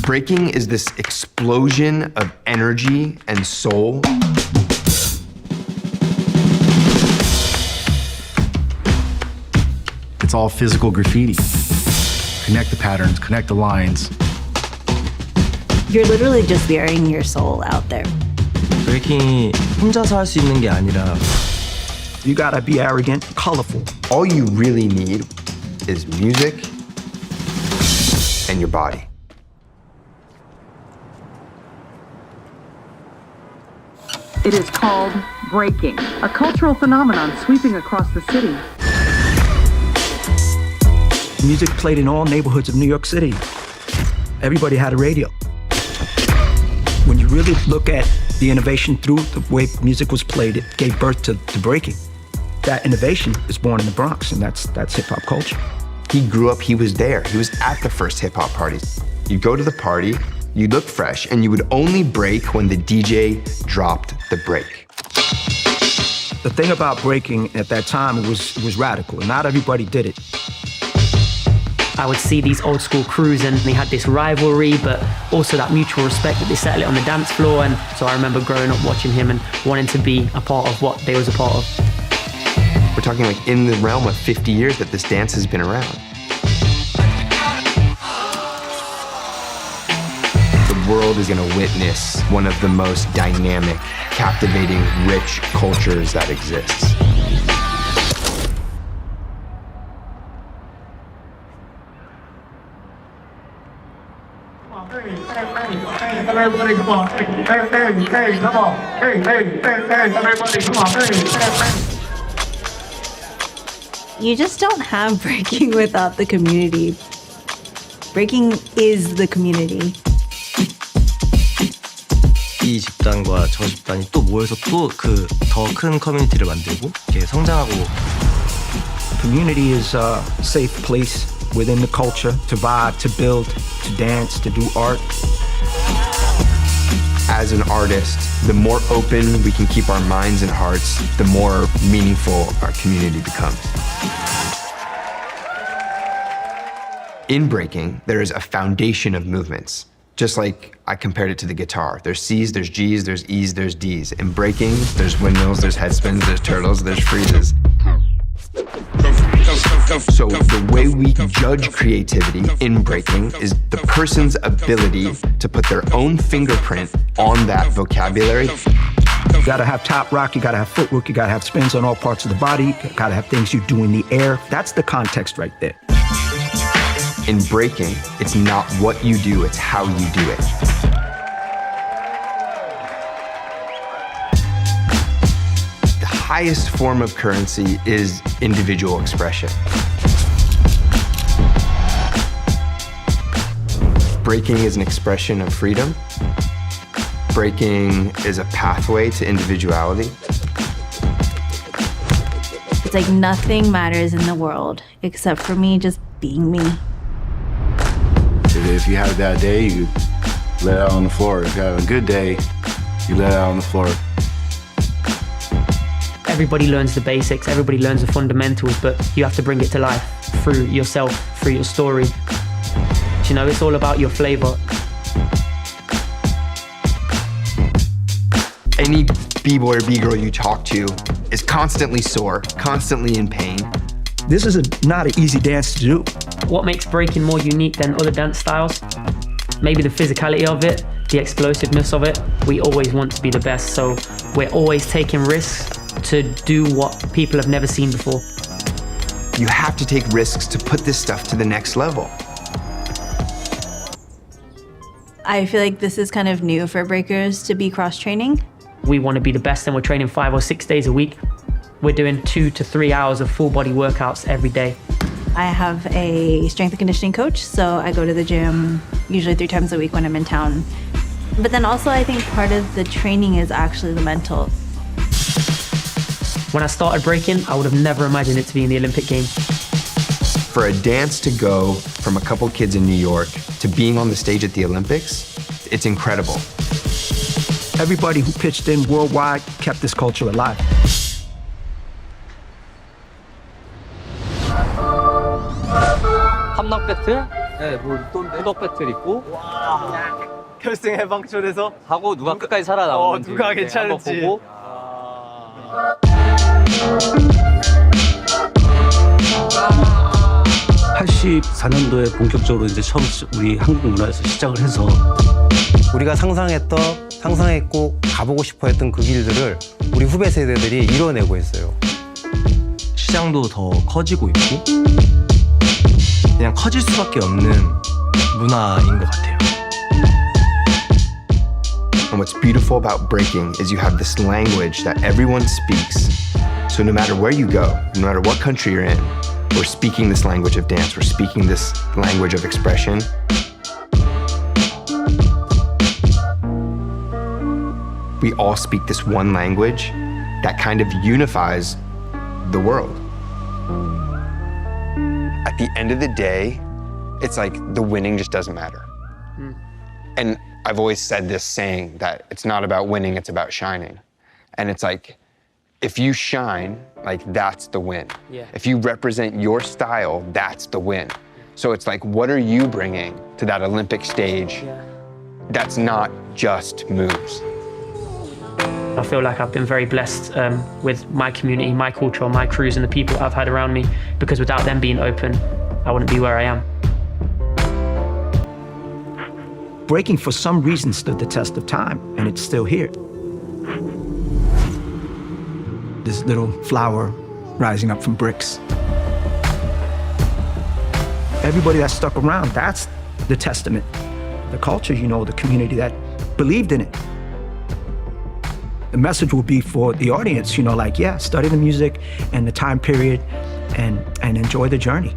Breaking is this explosion of energy and soul. It's all physical graffiti. Connect the patterns, connect the lines. You're literally just burying your soul out there. 브레이킹이 혼자서 할 수 있는 게 아니라 You gotta be arrogant, colorful. All you really need is music and your body. It is called breaking, a cultural phenomenon sweeping across the city. Music played in all neighborhoods of New York City. Everybody had a radio. When you really look at the innovation through the way music was played, it gave birth to breaking. That innovation is born in the Bronx, and that's hip-hop culture. He grew up, he was there. He was at the first hip-hop parties. You'd go to the party, you'd look fresh, and you would only break when the DJ dropped the break. The thing about breaking at that time was radical, and not everybody did it. I would see these old school crews and they had this rivalry, but also that mutual respect that they settle it on the dance floor. And so I remember growing up watching him and wanting to be a part of what they was a part of. We're talking like in the realm of 50 years that this dance has been around. The world is gonna witness one of the most dynamic, captivating, rich cultures that exists. Everybody, come on. Hey, come on. Hey, everybody, come on. Hey. You just don't have breaking without the community. Breaking is the community. 이 집단과 저 집단이 또 모여서 또 그 더 큰 커뮤니티를 만들고 이렇게 성장하고. Community is a safe place within the culture to vibe, to build, to dance, to do art. As an artist, the more open we can keep our minds and hearts, the more meaningful our community becomes. In breaking, there is a foundation of movements. Just like I compared it to the guitar. There's C's, there's G's, there's E's, there's D's. In breaking, there's windmills, there's headspins, there's turtles, there's freezes. So the way we judge creativity in breaking is the person's ability to put their own fingerprint on that vocabulary. You gotta have top rock, you gotta have footwork, you gotta have spins on all parts of the body, you gotta have things you do in the air. That's the context right there. In breaking, it's not what you do, it's how you do it. The highest form of currency is individual expression. Breaking is an expression of freedom. Breaking is a pathway to individuality. It's like nothing matters in the world except for me just being me. If you have a bad day, you let it out on the floor. If you have a good day, you let it out on the floor. Everybody learns the basics, everybody learns the fundamentals, but you have to bring it to life through yourself, through your story. You know, it's all about your flavor. Any B-boy or B-girl you talk to is constantly sore, constantly in pain. This is not an easy dance to do. What makes breaking more unique than other dance styles? Maybe the physicality of it, the explosiveness of it. We always want to be the best, so we're always taking risks to do what people have never seen before. You have to take risks to put this stuff to the next level. I feel like this is kind of new for breakers to be cross-training. We want to be the best and we're training 5 or 6 days a week. We're doing 2 to 3 hours of full body workouts every day. I have a strength and conditioning coach, so I go to the gym usually 3 times a week when I'm in town. But then also I think part of the training is actually the mental. When I started breaking, I would have never imagined it to be in the Olympic Games. For a dance to go from a couple kids in New York to being on the stage at the Olympics, it's incredible. Everybody who pitched in worldwide kept this culture alive. 함락 배틀 네, 뭐 후덕 배틀 있고 결승 해방촌에서 하고 누가 끝까지 살아남는지 누가 괜찮은지. 한번 보고 84년도에 본격적으로 이제 처음 우리 한국 문화에서 시작을 해서 우리가 상상했고 가보고 싶어 했던 그 길들을 우리 후배 세대들이 이뤄내고 있어요. 시장도 더 커지고 있고 그냥 커질 수밖에 없는 문화인 것 같아요. And what's beautiful about breaking is you have this language that everyone speaks. So no matter where you go, no matter what country you're in, we're speaking this language of dance, we're speaking this language of expression. We all speak this one language that kind of unifies the world. At the end of the day, it's like the winning just doesn't matter. And I've always said this saying that it's not about winning, it's about shining. And it's like, if you shine, like that's the win. Yeah. If you represent your style, that's the win. So it's like, what are you bringing to that Olympic stage that's not just moves? I feel like I've been very blessed with my community, my culture, my crews, and the people I've had around me, because without them being open, I wouldn't be where I am. Breaking, for some reason, stood the test of time, and it's still here. This little flower rising up from bricks. Everybody that stuck around, that's the testament. The culture, the community that believed in it. The message will be for the audience, study the music and the time period and enjoy the journey.